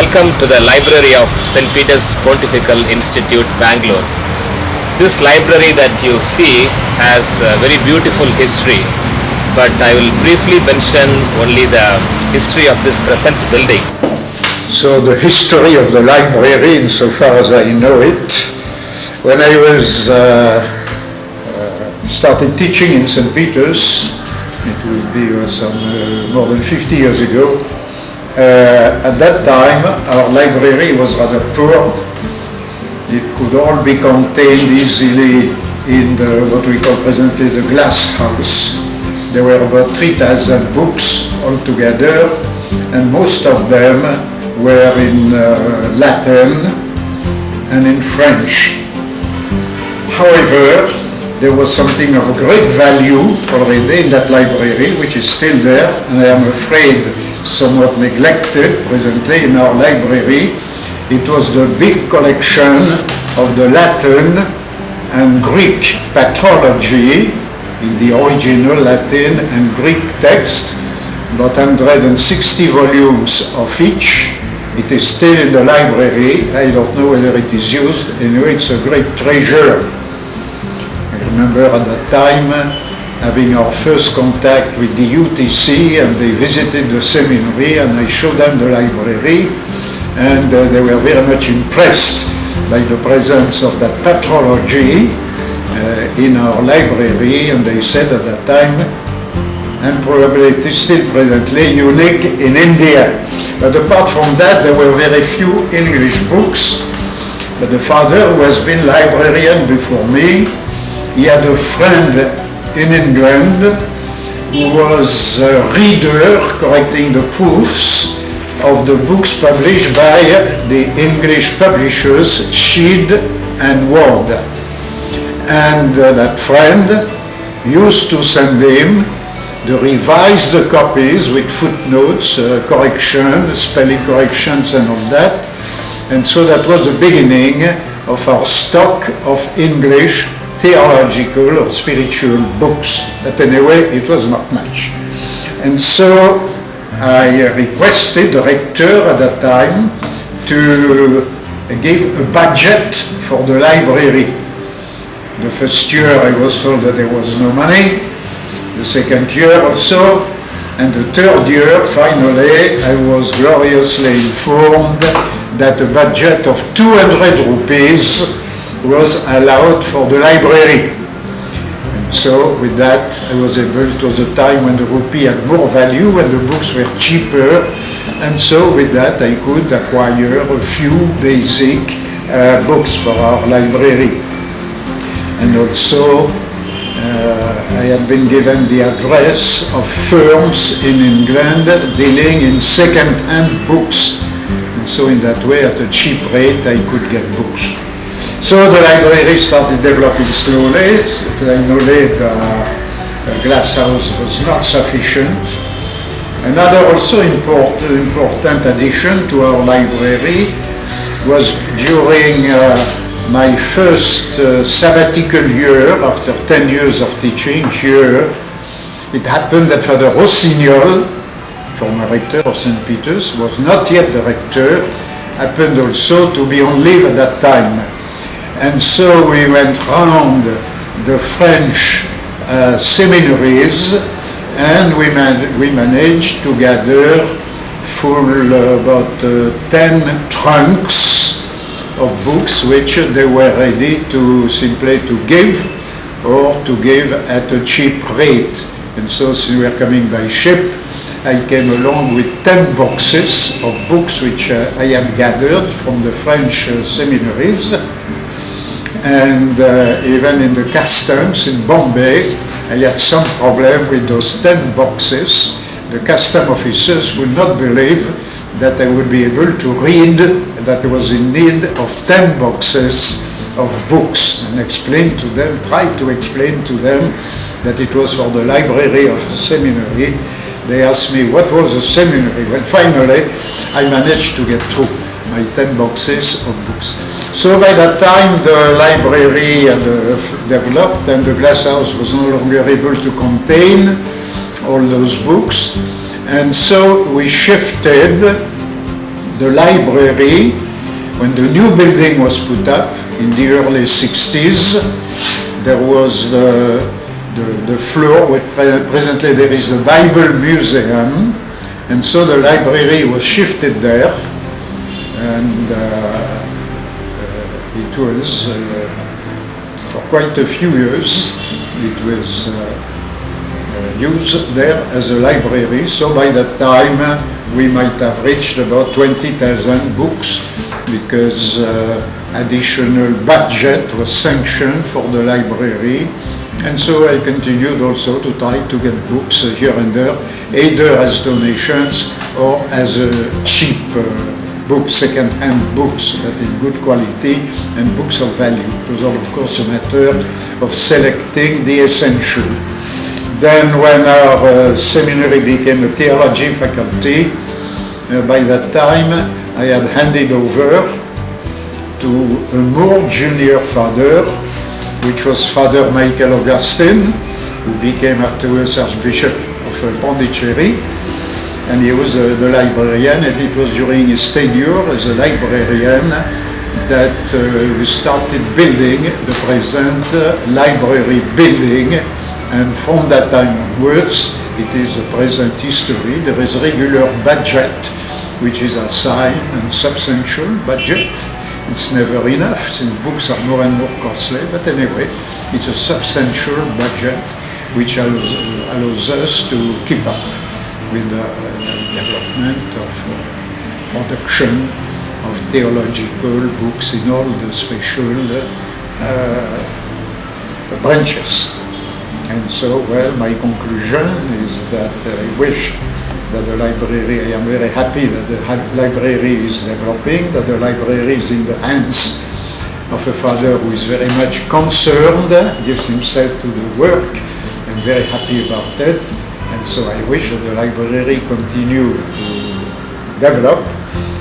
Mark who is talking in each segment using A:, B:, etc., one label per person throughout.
A: Welcome to the library of St. Peter's Pontifical Institute, Bangalore. This library that you see has a very beautiful history, but I will briefly mention only the history of this present building.
B: So the history of the library, insofar as I know it, when I was started teaching in St. Peter's, it will be some more than 50 years ago. At that time, our library was rather poor. It could all be contained easily in what we call presently the glass house. There were about 3,000 books altogether, and most of them were in Latin and in French. However, there was something of great value already in that library, which is still there, and I am afraid somewhat neglected presently in our library. It was the big collection of the Latin and Greek patrology in the original Latin and Greek text, about 160 volumes of each. It is still in the library. I don't know whether it is used. Anyway, it's a great treasure. I remember at that time having our first contact with the UTC, and they visited the seminary, and I showed them the library, and they were very much impressed by the presence of that patrology in our library, and they said at that time, and probably it is still presently, unique in India. But apart from that, there were very few English books. But the father, who has been librarian before me, he had a friend in England who was a reader correcting the proofs of the books published by the English publishers Sheed and Ward. And that friend used to send him the revised copies with footnotes, corrections, spelling corrections and all that. And so that was the beginning of our stock of English theological or spiritual books. But anyway, it was not much. And so I requested the rector at that time to give a budget for the library. The first year I was told that there was no money, the second year also, and the third year, finally, I was gloriously informed that a budget of 200 rupees was allowed for the library. And so with that I was able, it was a time when the rupee had more value and the books were cheaper, and so with that I could acquire a few basic books for our library. And also I had been given the address of firms in England dealing in second-hand books, and so in that way at a cheap rate I could get books. So the library started developing slowly. Finally, the glass house was not sufficient. Another also important addition to our library was during my first sabbatical year, after 10 years of teaching here. It happened that Father Rossignol, former rector of St. Peter's, was not yet the rector, happened also to be on leave at that time. And so we went round the French seminaries, and we managed to gather full about 10 trunks of books which they were ready to simply to give, or to give at a cheap rate. And so since we were coming by ship, I came along with 10 boxes of books which I had gathered from the French seminaries. And even in the customs in Bombay, I had some problem with those 10 boxes. The custom officers would not believe that I would be able to read that I was in need of 10 boxes of books, and tried to explain to them that it was for the library of the seminary. They asked me what was a seminary. Well, finally, I managed to get through my 10 boxes of books. So by that time the library had developed, and the glass house was no longer able to contain all those books, and so we shifted the library, when the new building was put up in the early 60s, there was the floor where presently there is the Bible Museum, and so the library was shifted there, and it was for quite a few years it was used there as a library. So by that time we might have reached about 20,000 books, because additional budget was sanctioned for the library. And so I continued also to try to get books here and there, either as donations or as cheap books, second-hand books, but in good quality and books of value. It was all, of course, a matter of selecting the essential. Then when our seminary became a theology faculty, by that time I had handed over to a more junior father, which was Father Michael Augustine, who became afterwards Archbishop of Pontifical, and he was the librarian, and it was during his tenure as a librarian that we started building the present library building, and from that time onwards, it is the present history. There is regular budget, which is assigned, and substantial budget. It's never enough, since books are more and more costly, but anyway, it's a substantial budget which allows us to keep up with the development of production of theological books in all the special branches. And so, well, my conclusion is that I wish that the library, I am very happy that the library is developing, that the library is in the hands of a father who is very much concerned, gives himself to the work. I'm very happy about it, and so I wish that the library continue to develop,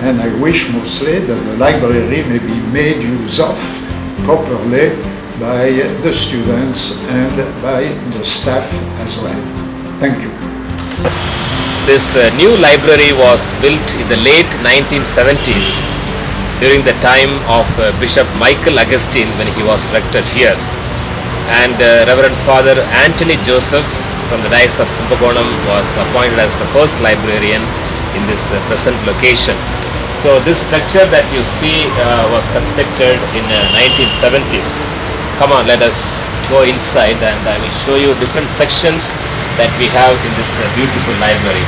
B: and I wish mostly that the library may be made use of properly by the students and by the staff as well. Thank you.
A: This new library was built in the late 1970s during the time of Bishop Michael Augustine when he was rector here, and Reverend Father Anthony Joseph from the Diocese of Kumbakonam was appointed as the first librarian in this present location. So this structure that you see was constructed in 1970s. Come on, let us go inside and I will show you different sections that we have in this beautiful library.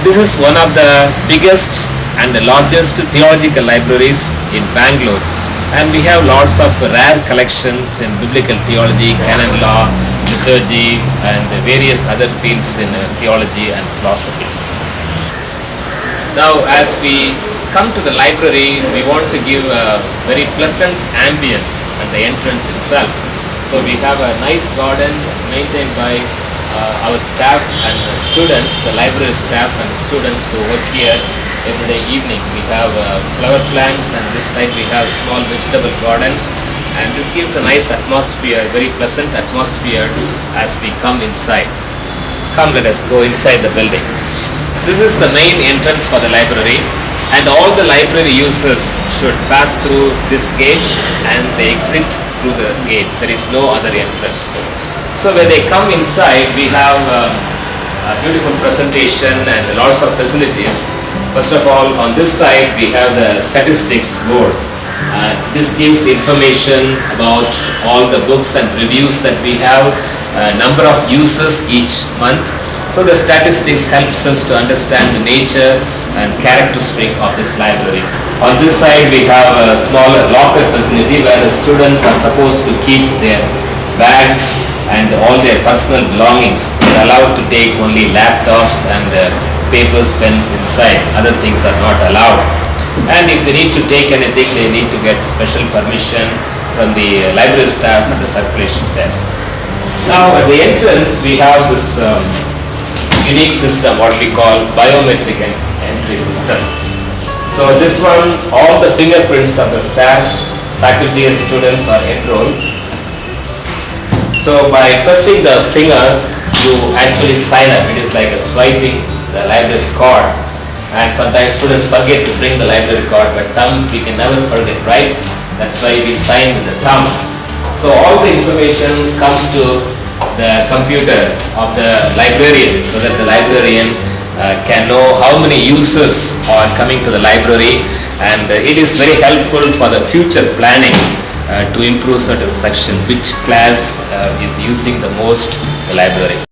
A: This is one of the biggest and the largest theological libraries in Bangalore, and we have lots of rare collections in biblical theology, canon law, liturgy, and various other fields in theology and philosophy. Now, as we come to the library, we want to give a very pleasant ambience at the entrance itself. So we have a nice garden maintained by our staff and students, the library staff and the students who work here every day evening. We have flower plants, and this side we have small vegetable garden, and this gives a nice atmosphere, very pleasant atmosphere as we come inside. Come, let us go inside the building. This is the main entrance for the library, and all the library users should pass through this gate and they exit through the gate. There is no other entrance. So when they come inside, we have a beautiful presentation and lots of facilities. First of all, on this side we have the statistics board. This gives information about all the books and reviews that we have, number of users each month. So the statistics helps us to understand the nature and characteristic of this library. On this side we have a small locker facility where the students are supposed to keep their bags and all their personal belongings. They are allowed to take only laptops and papers, pens inside. Other things are not allowed. And if they need to take anything, they need to get special permission from the library staff at the circulation desk. Now at the entrance we have this unique system, what we call biometric entry system. So this one, all the fingerprints of the staff, faculty and students are enrolled. So by pressing the finger, you actually sign up. It is like a swiping the library card, and sometimes students forget to bring the library card, but thumb we can never forget, right? That's why we sign with the thumb. So all the information comes to the computer of the librarian, so that the librarian can know how many users are coming to the library, and it is very helpful for the future planning to improve certain sections, which class is using the most the library.